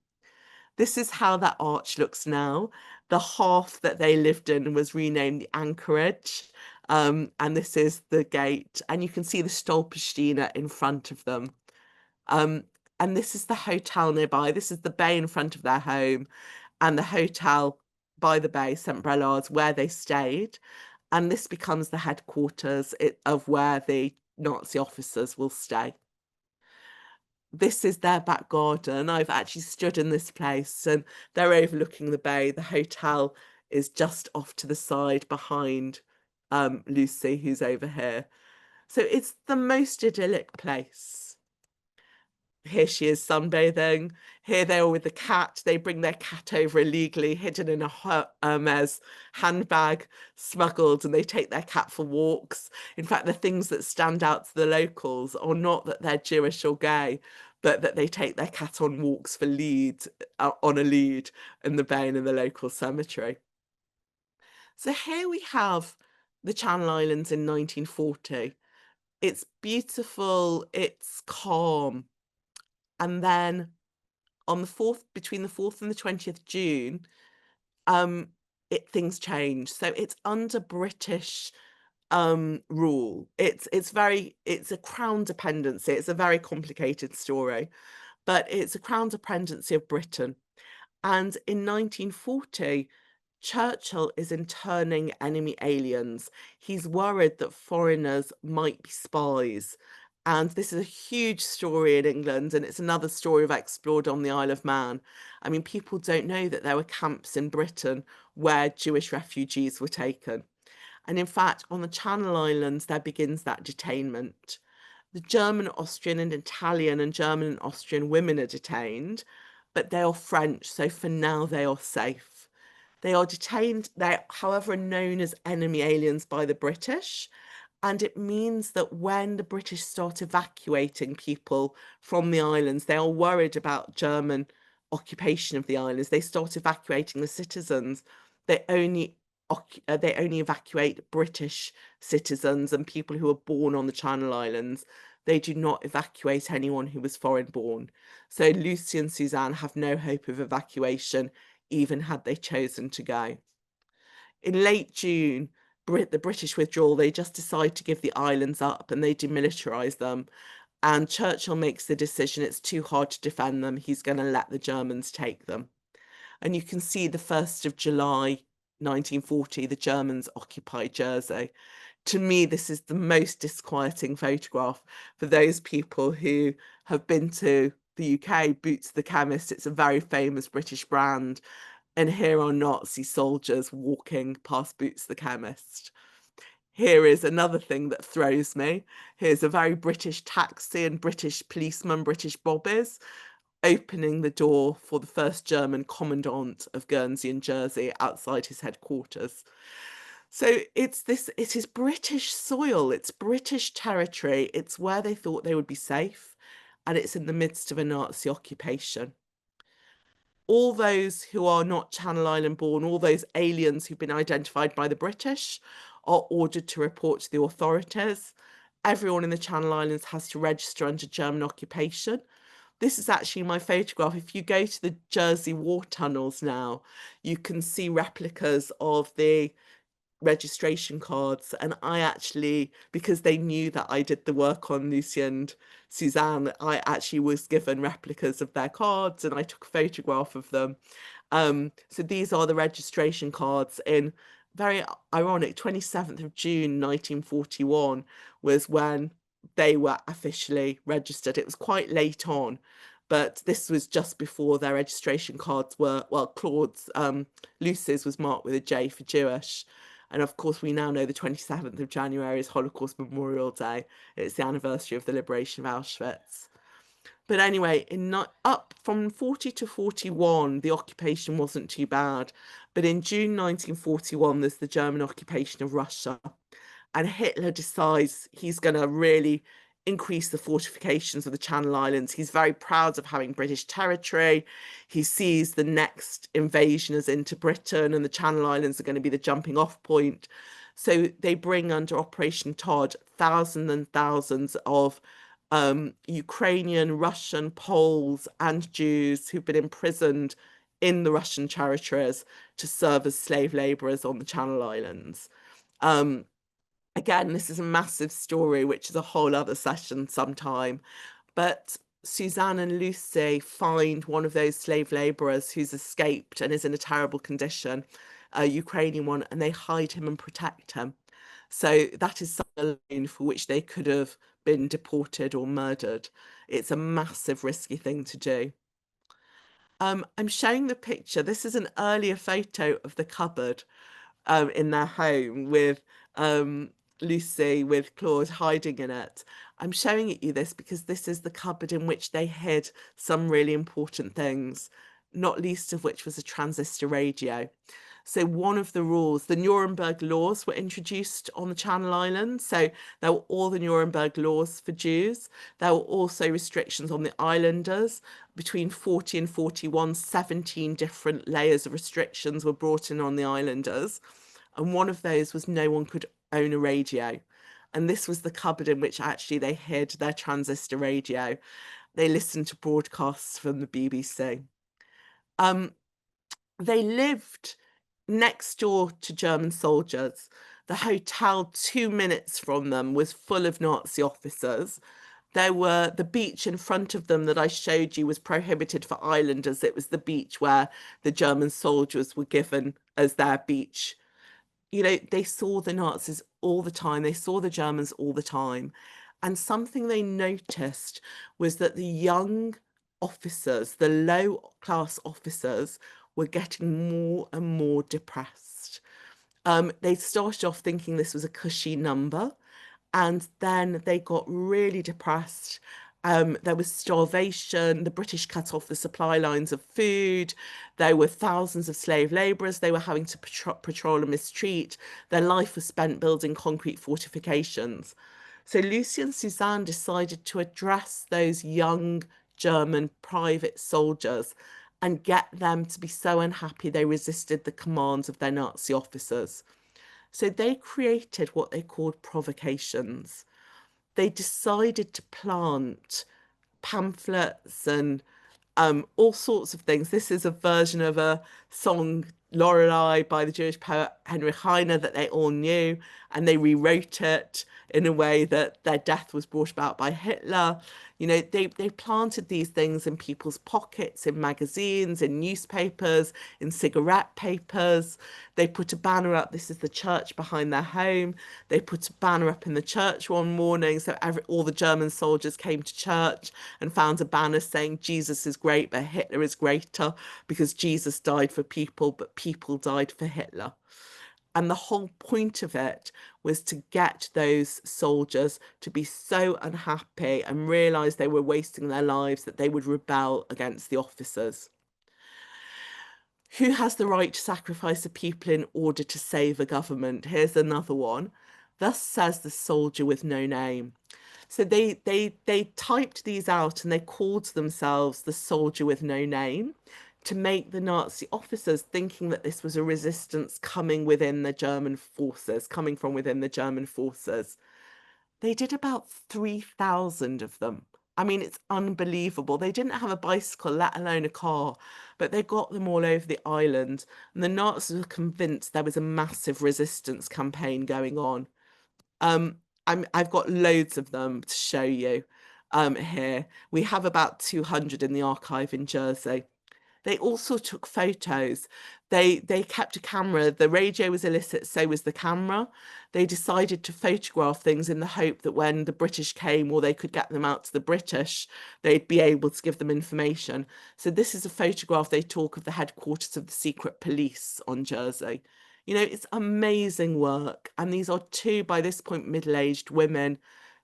This is how that arch looks now. The half that they lived in was renamed the Anchorage. And this is the gate. And you can see the Stolpersteine in front of them. And this is the hotel nearby. This is the bay in front of their home, and the hotel by the bay, St Brelard's, where they stayed. And this becomes the headquarters of where the Nazi officers will stay. This is their back garden. I've actually stood in this place and they're overlooking the bay. The hotel is just off to the side behind Lucy, who's over here. So it's the most idyllic place. Here she is sunbathing. Here they are with the cat. They bring their cat over illegally, hidden in a Hermes handbag, smuggled, and they take their cat for walks. In fact, the things that stand out to the locals are not that they're Jewish or gay, but that they take their cat on walks for on a lead in the bay and in the local cemetery. So here we have the Channel Islands in 1940. It's beautiful, it's calm. And then on the 4th, between the 4th and the 20th June, things change. So it's under British rule. It's a crown dependency. It's a very complicated story, but it's a crown dependency of Britain. And in 1940, Churchill is interning enemy aliens. He's worried that foreigners might be spies. And this is a huge story in England, and it's another story I've explored on the Isle of Man. I mean, people don't know that there were camps in Britain where Jewish refugees were taken. And in fact, on the Channel Islands, there begins that detainment. The German, Austrian, and Italian and German and Austrian women are detained, but they are French, so for now they are safe. They are detained, they, however, are known as enemy aliens by the British. And it means that when the British start evacuating people from the islands, they are worried about German occupation of the islands. They start evacuating the citizens. They only evacuate British citizens and people who are born on the Channel Islands. They do not evacuate anyone who was foreign born. So Lucy and Suzanne have no hope of evacuation, even had they chosen to go. In late June, the British withdrawal, they just decide to give the islands up and they demilitarize them. And Churchill makes the decision it's too hard to defend them. He's going to let the Germans take them. And you can see the 1st of July 1940, the Germans occupy Jersey. To me, this is the most disquieting photograph for those people who have been to the UK. Boots the Chemist, it's a very famous British brand. And here are Nazi soldiers walking past Boots the chemist. Here is another thing that throws me. Here's a very British taxi and British policeman, British bobbies, opening the door for the first German commandant of Guernsey and Jersey outside his headquarters. So it is British soil, it's British territory, it's where they thought they would be safe, and it's in the midst of a Nazi occupation. All those who are not Channel Island born, all those aliens who've been identified by the British, are ordered to report to the authorities. Everyone in the Channel Islands has to register under German occupation. This is actually my photograph. If you go to the Jersey war tunnels now, you can see replicas of the registration cards. And I actually, because they knew that I did the work on Lucy and Suzanne, I actually was given replicas of their cards and I took a photograph of them. So these are the registration cards in very ironic, 27th of June 1941 was when they were officially registered. It was quite late on, but this was just before their registration cards were, well, Claude's, Lucy's was marked with a J for Jewish. And of course, we now know the 27th of January is Holocaust Memorial Day. It's the anniversary of the liberation of Auschwitz. But anyway, up from 40 to 41, the occupation wasn't too bad. But in June 1941, there's the German occupation of Russia. And Hitler decides he's going to really increase the fortifications of the Channel Islands. He's very proud of having British territory. He sees the next invasion as into Britain, and the Channel Islands are going to be the jumping off point. So they bring under Operation Todd thousands and thousands of Ukrainian, Russian, Poles, and Jews who've been imprisoned in the Russian territories to serve as slave labourers on the Channel Islands. Again, this is a massive story, which is a whole other session sometime. But Suzanne and Lucy find one of those slave labourers who's escaped and is in a terrible condition, a Ukrainian one, and they hide him and protect him. So that is something alone for which they could have been deported or murdered. It's a massive risky thing to do. I'm showing the picture. This is an earlier photo of the cupboard in their home with Lucy with Claude hiding in it. I'm showing you this because this is the cupboard in which they hid some really important things, not least of which was a transistor radio. So one of the rules, the Nuremberg laws were introduced on the Channel Islands. So there were all the Nuremberg laws for Jews. There were also restrictions on the islanders. Between 40 and 41, 17 different layers of restrictions were brought in on the islanders. And one of those was no one could own a radio. And this was the cupboard in which actually they hid their transistor radio. They listened to broadcasts from the BBC. They lived next door to German soldiers. The hotel 2 minutes from them was full of Nazi officers. The beach in front of them that I showed you was prohibited for islanders. It was the beach where the German soldiers were given as their beach. You know, they saw the Nazis all the time. They saw the Germans all the time. And something they noticed was that the young officers, the low class officers, were getting more and more depressed. They started off thinking this was a cushy number, and then they got really depressed. There was starvation. The British cut off the supply lines of food. There were thousands of slave labourers they were having to patrol and mistreat. Their life was spent building concrete fortifications. So Lucy and Suzanne decided to address those young German private soldiers and get them to be so unhappy they resisted the commands of their Nazi officers. So they created what they called provocations. They decided to plant pamphlets and all sorts of things. This is a version of a song Lorelei by the Jewish poet Heinrich Heine that they all knew, and they rewrote it in a way that their death was brought about by Hitler. You know, they planted these things in people's pockets, in magazines, in newspapers, in cigarette papers. They put a banner up. This is the church behind their home. They put a banner up in the church one morning, so all the German soldiers came to church and found a banner saying Jesus is great, but Hitler is greater, because Jesus died for people, but people died for Hitler. And the whole point of it was to get those soldiers to be so unhappy and realize they were wasting their lives that they would rebel against the officers. Who has the right to sacrifice a people in order to save a government? Here's another one. Thus says the soldier with no name. So they typed these out and they called themselves the soldier with no name to make the Nazi officers thinking that this was a resistance coming within the German forces, coming from within the German forces. They did about 3,000 of them. I mean, it's unbelievable. They didn't have a bicycle, let alone a car, but they got them all over the island. And the Nazis were convinced there was a massive resistance campaign going on. I've got loads of them to show you here. We have about 200 in the archive in Jersey. They also took photos. They kept a camera. The radio was illicit, so was the camera. They decided to photograph things in the hope that when the British came, or they could get them out to the British, they'd be able to give them information. So this is a photograph they took of the headquarters of the secret police on Jersey. You know, it's amazing work. And these are two, by this point, middle-aged women.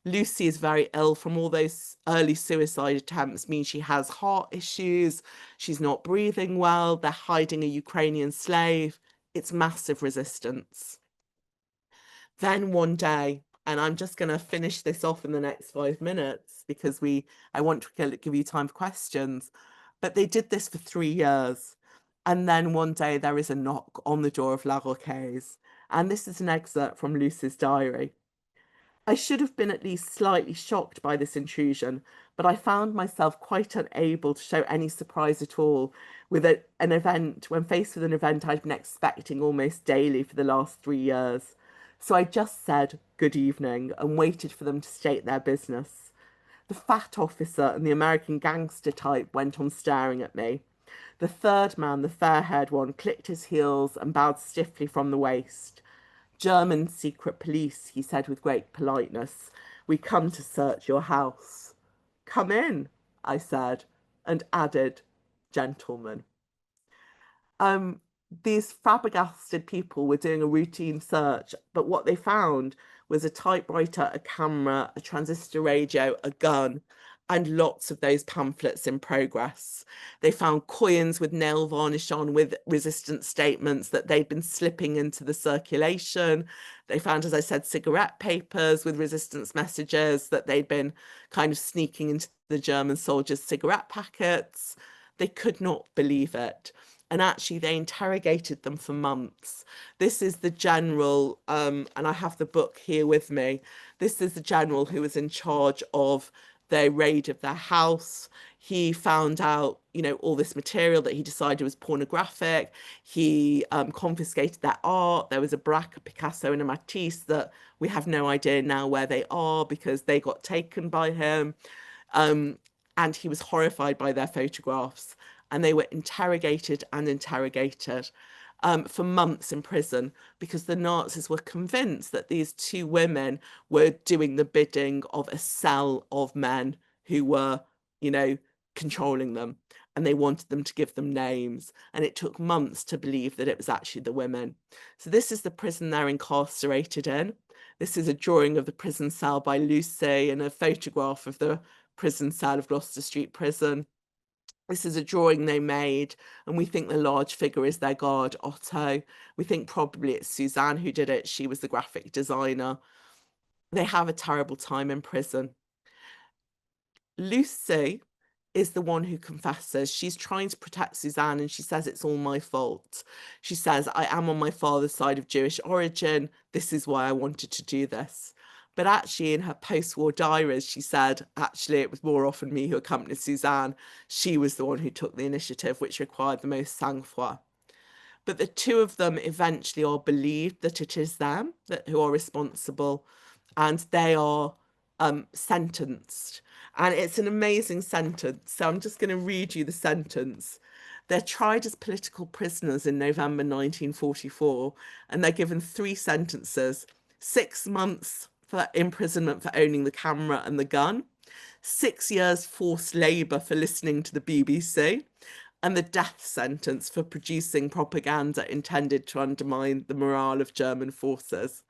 Lucy is very ill from all those early suicide attempts, means she has heart issues. She's not breathing well. They're hiding a Ukrainian slave. It's massive resistance. Then one day, and I'm just going to finish this off in the next 5 minutes because I want to give you time for questions. But they did this for 3 years. And then one day there is a knock on the door of La Roque's. And this is an excerpt from Lucy's diary. I should have been at least slightly shocked by this intrusion, but I found myself quite unable to show any surprise at all with an event, when faced with an event I'd been expecting almost daily for the last 3 years. So I just said, good evening, and waited for them to state their business. The fat officer and the American gangster type went on staring at me. The third man, the fair-haired one, clicked his heels and bowed stiffly from the waist. German secret police, he said with great politeness. We come to search your house. Come in, I said, and added, gentlemen. These flabbergasted people were doing a routine search, but what they found was a typewriter, a camera, a transistor radio, a gun, and lots of those pamphlets in progress. They found coins with nail varnish on with resistance statements that they'd been slipping into the circulation. They found, as I said, cigarette papers with resistance messages that they'd been kind of sneaking into the German soldiers' cigarette packets. They could not believe it. And actually, they interrogated them for months. This is the general, and I have the book here with me. This is the general who was in charge of the raid of their house. He found out, you know, all this material that he decided was pornographic. He confiscated their art. There was a Braque, a Picasso, and a Matisse that we have no idea now where they are because they got taken by him. And he was horrified by their photographs. And they were interrogated and interrogated for months in prison because the Nazis were convinced that these two women were doing the bidding of a cell of men who were, you know, controlling them. And they wanted them to give them names. And it took months to believe that it was actually the women. So this is the prison they're incarcerated in. This is a drawing of the prison cell by Lucy and a photograph of the prison cell of Gloucester Street Prison. This is a drawing they made, and we think the large figure is their guard, Otto. We think probably it's Suzanne who did it. She was the graphic designer. They have a terrible time in prison. Lucy is the one who confesses. She's trying to protect Suzanne, and she says it's all my fault. She says, I am on my father's side of Jewish origin. This is why I wanted to do this. But actually, in her post-war diaries, she said, actually, it was more often me who accompanied Suzanne. She was the one who took the initiative, which required the most sang-froid. but the two of them eventually are believed that it is them who are responsible, and they are sentenced. And it's an amazing sentence. So I'm just going to read you the sentence. They're tried as political prisoners in November 1944, and they're given 3 sentences: 6 months for imprisonment for owning the camera and the gun, 6 years forced labour for listening to the BBC, and the death sentence for producing propaganda intended to undermine the morale of German forces.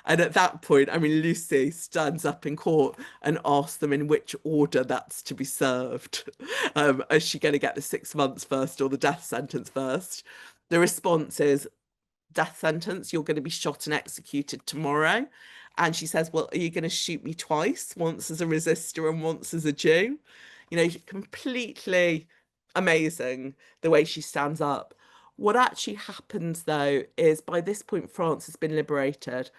And at that point, I mean, Lucy stands up in court and asks them in which order that's to be served. Is she going to get the 6 months first or the death sentence first? The response is, death sentence, you're going to be shot and executed tomorrow. And she says, well, are you going to shoot me twice, once as a resistor and once as a Jew? You know, completely amazing the way she stands up. What actually happens, though, is by this point, France has been liberated,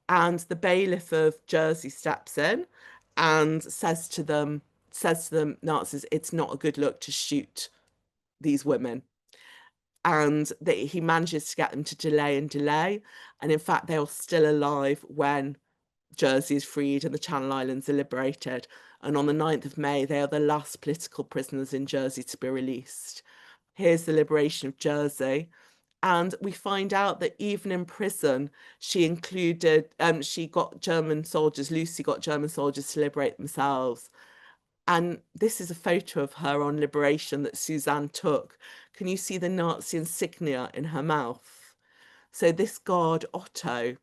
and the bailiff of Jersey steps in and says to them, Nazis, it's not a good look to shoot these women. And he manages to get them to delay and delay. And in fact, they are still alive when Jersey is freed and the Channel Islands are liberated. And on the 9th of May, they are the last political prisoners in Jersey to be released. Here's the liberation of Jersey. And we find out that even in prison, she got German soldiers, Lucy got German soldiers to liberate themselves. And this is a photo of her on liberation that Suzanne took. Can you see the Nazi insignia in her mouth? So this guard, Otto,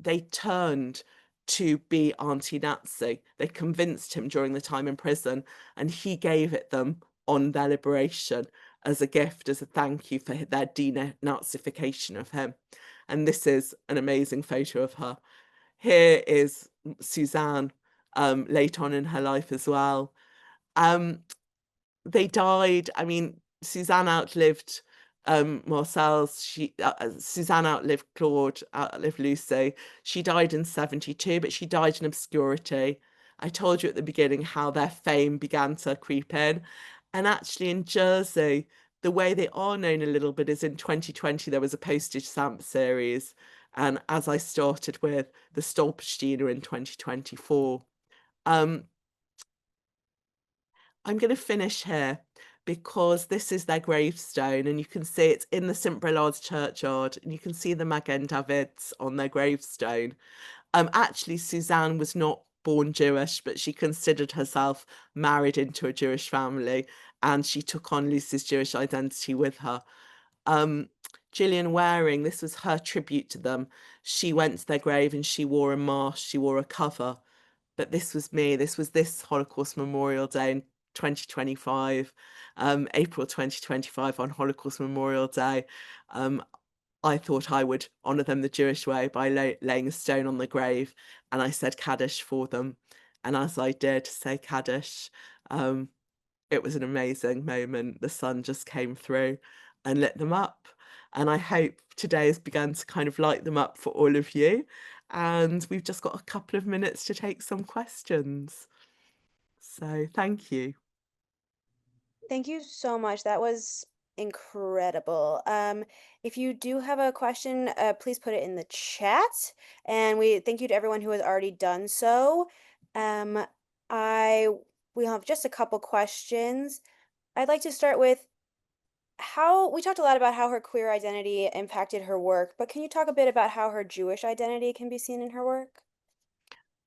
they turned to be anti-Nazi. They convinced him during the time in prison, and he gave it them on their liberation as a gift, as a thank you for their denazification of him. And this is an amazing photo of her. Here is Suzanne late on in her life as well. They died. I mean, Suzanne outlived Marcel's. Suzanne outlived Claude, outlived Lucy. She died in 72, but she died in obscurity. I told you at the beginning how their fame began to creep in. And actually in Jersey, the way they are known a little bit is in 2020, there was a postage stamp series. And as I started with the Stolpersteiner in 2024. I'm going to finish here because this is their gravestone, and you can see it's in the St. Brilard's churchyard, and you can see the Magen Davids on their gravestone. Actually, Suzanne was not born Jewish, but she considered herself married into a Jewish family, and she took on Lucy's Jewish identity with her. Gillian Waring, this was her tribute to them. She went to their grave and she wore a mask, she wore a cover. But this was me. This was this Holocaust Memorial Day in 2025, April 2025, on Holocaust Memorial Day. I thought I would honour them the Jewish way by laying a stone on the grave, and I said Kaddish for them. And as I did say Kaddish, it was an amazing moment. The sun just came through and lit them up. And I hope today has begun to kind of light them up for all of you. And we've just got a couple of minutes to take some questions. So thank you. Thank you so much. That was incredible. If you do have a question, please put it in the chat. And we thank you to everyone who has already done so. We have just a couple questions. I'd like to start with how we talked a lot about how her queer identity impacted her work, but can you talk a bit about how her Jewish identity can be seen in her work?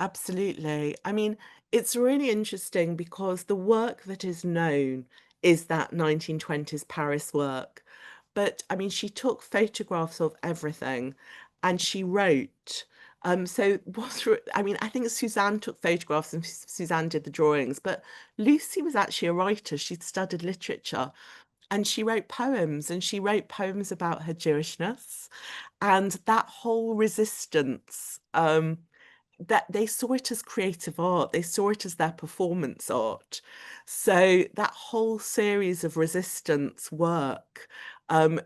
Absolutely. I mean, it's really interesting because the work that is known is that 1920s Paris work. But I mean, she took photographs of everything and she wrote. So I mean, I think Suzanne took photographs and Suzanne did the drawings, but Lucy was actually a writer. She'd studied literature and she wrote poems, and she wrote poems about her Jewishness and that whole resistance. That they saw it as creative art, they saw it as their performance art. So that whole series of resistance work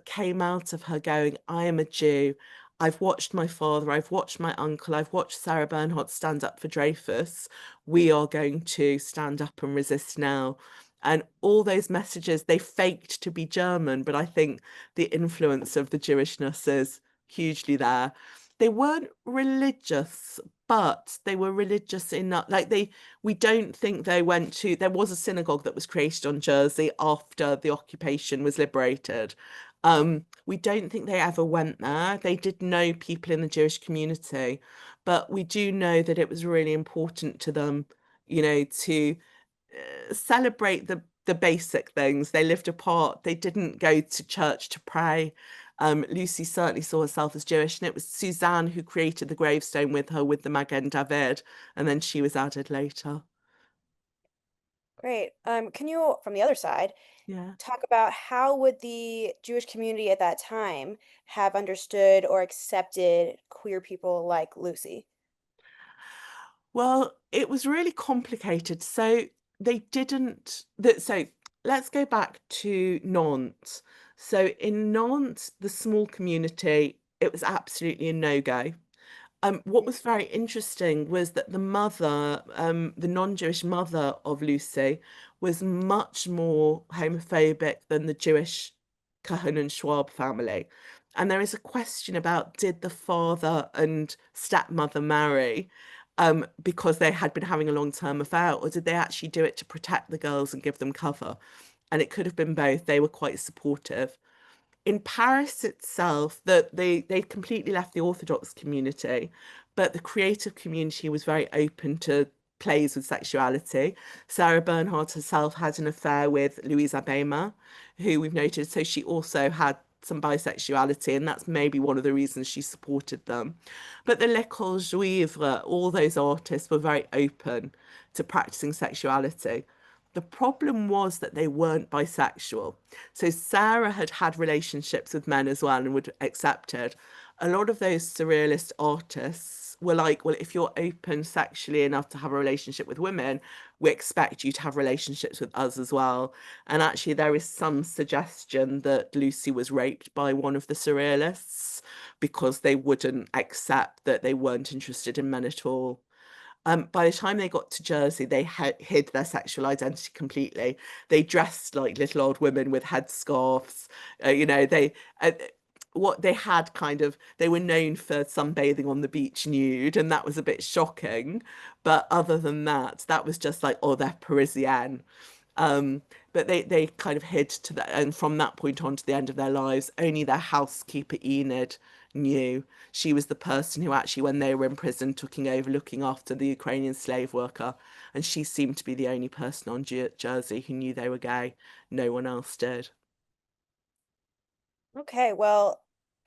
came out of her going, I am a Jew. I've watched my father, I've watched my uncle, I've watched Sarah Bernhardt stand up for Dreyfus. We are going to stand up and resist now. And all those messages, they faked to be German, but I think the influence of the Jewishness is hugely there. They weren't religious, but they were religious enough. We don't think they went to, there was a synagogue that was created on Jersey after the occupation was liberated. We don't think they ever went there. They did know people in the Jewish community, but we do know that it was really important to them, to celebrate the basic things. They lived apart. They didn't go to church to pray. Lucy certainly saw herself as Jewish, and it was Suzanne who created the gravestone with her with the Magen David, and then she was added later. Great. Can you, from the other side, Yeah. talk about how would the Jewish community at that time have understood or accepted queer people like Lucy? Well, it was really complicated. So they didn't that so let's go back to Nantes. So in Nantes, the small community, it was absolutely a no-go. What was very interesting was that the mother, the non-Jewish mother of Lucy, was much more homophobic than the Jewish Cahun and Schwab family. And there is a question about, did the father and stepmother marry because they had been having a long-term affair, or did they actually do it to protect the girls and give them cover? And it could have been both. They were quite supportive. In Paris itself, that they completely left the Orthodox community, but the creative community was very open to plays with sexuality. Sarah Bernhardt herself had an affair with Louise Abema, who we've noted. So she also had some bisexuality, and that's maybe one of the reasons she supported them. But the L'École Juive, all those artists were very open to practicing sexuality. The problem was that they weren't bisexual. So Sarah had had relationships with men as well and would accept it. A lot of those surrealist artists were like, well, if you're open sexually enough to have a relationship with women, we expect you to have relationships with us as well. And actually, there is some suggestion that Lucy was raped by one of the surrealists because they wouldn't accept that they weren't interested in men at all. By the time they got to Jersey, they hid their sexual identity completely. They dressed like little old women with headscarves. They what they had kind of they were known for sunbathing on the beach nude, and that was a bit shocking. But other than that, that was just like, oh, they're Parisienne. But they kind of hid to that, and from that point on to the end of their lives, only their housekeeper Enid knew. She was the person who actually, when they were in prison, looking after the Ukrainian slave worker, and she seemed to be the only person on Jersey who knew they were gay. No one else did. Okay, well,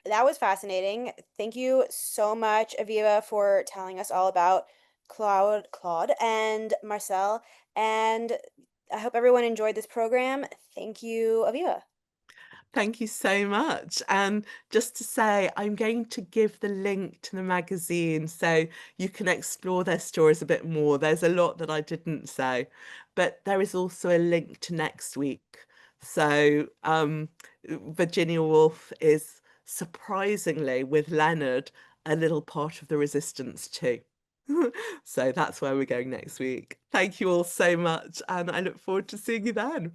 that was fascinating. Thank you so much, Aviva, for telling us all about Claude, and Marcel. And I hope everyone enjoyed this program. Thank you, Aviva. Thank you so much. And just to say, I'm going to give the link to the magazine so you can explore their stories a bit more. There's a lot that I didn't say, but there is also a link to next week. So Virginia Woolf is surprisingly, with Leonard, a little part of the resistance too. So that's where we're going next week. Thank you all so much, and I look forward to seeing you then.